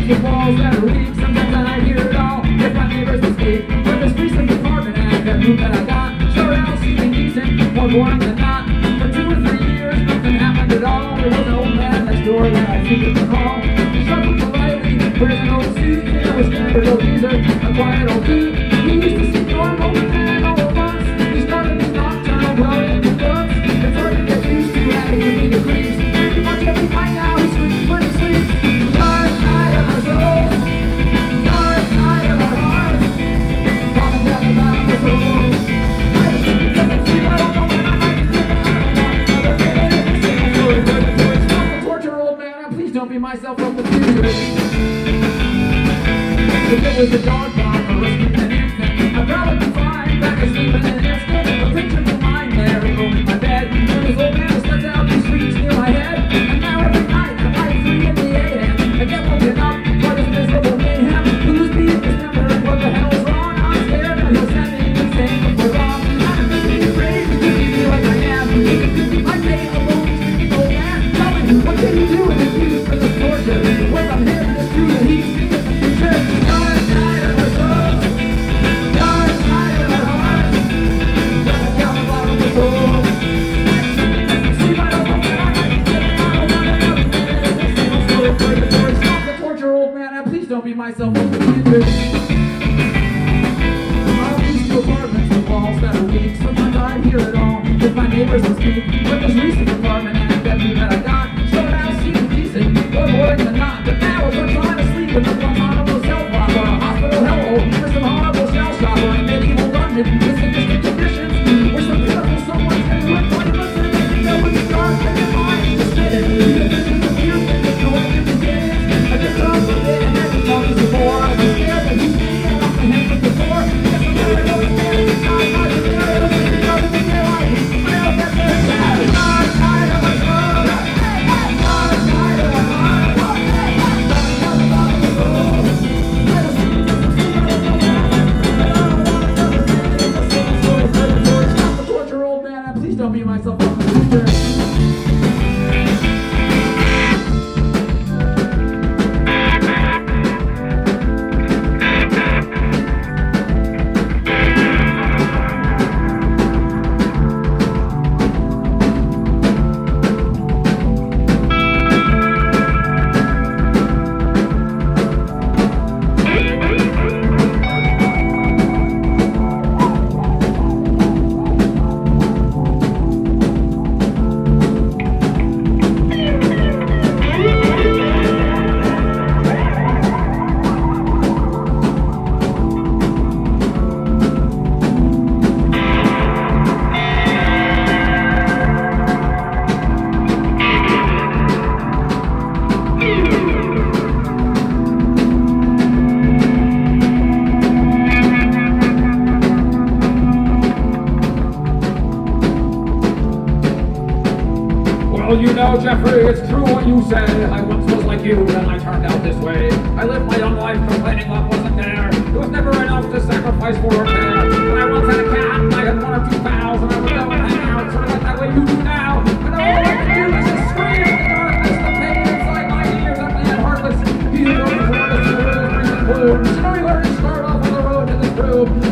The walls that are weak, sometimes I hear it all. If my neighbors will speak, but this recent apartment and that room that I got, sure else seeming decent, more boring than not. For 2 or 3 years, nothing happened at all. There was an old man next door that I secretly called. He shuffled politely, wears an old suit, there was standard old geezer, a quiet old dude. He used to see normal, but then all at once, he started his nocturnal growing in books. It's hard to get used to having to be the creeps. Pretty much every night now he screams when he sleeps. Don't be myself from the future. If it was a dog park or a screaming infant, I'd probably be fine, back asleep in an instant. A picture of mine there, in my bed. When this old man steps out these streets near my head. And now every night, at like 3 in the a.m., I get woken up by this miserable mayhem. Who's being dismembered and what the hell's wrong? I'm scared that he'll send me insane if we're wrong. I'm just being afraid to be like I am. It could be my day alone, screaming old man. Tell me, what can you do in the use for this torture? When I'm hearing this through the heat, see the future. Dark night of our souls, dark night of our hearts. Down down the bottom of the soul. Sleep I don't know when I might be getting out of one another. Stop the torture, old man, and please don't be myself from the future. I'm used to apartments with walls that are weak. Sometimes I hear it all if my neighbors will speak. But this recent apartment and bedroom that I got, so now seems decent, more boring than not. But now if I'm trying to sleep in the autonomous hell block or a hospital hellhole for some horrible shell shock or a medieval dungeon with sadistic conditions, where some beautiful someone's head to a pointless and maybe there was a dark in your mind. Instead of the visions of fear that the door to begins, I just love the bit and every song is before. I was scared that he's me and off the head with the door. Guess I'm never going to stand in time. I was there, I was in the dark in their life. I know that they're sad. Dark night of my soul. Dark night of my heart. Stop the torture, old man, and please don't be myself from the future. Well, you know, Jeffrey, it's true what you say. I once was like you, then I turned out this way. I lived my young life complaining love wasn't there. It was never enough to sacrifice for a pair. When I once had a cat, I had 1 or 2 pals, and I would go and hang out, sort of like that way you do now. And all I could do was just scream in the darkness, the pain inside my ears, empty and heartless. You know the hardest to lose brings the boom. So we learned to start off on the road to this room.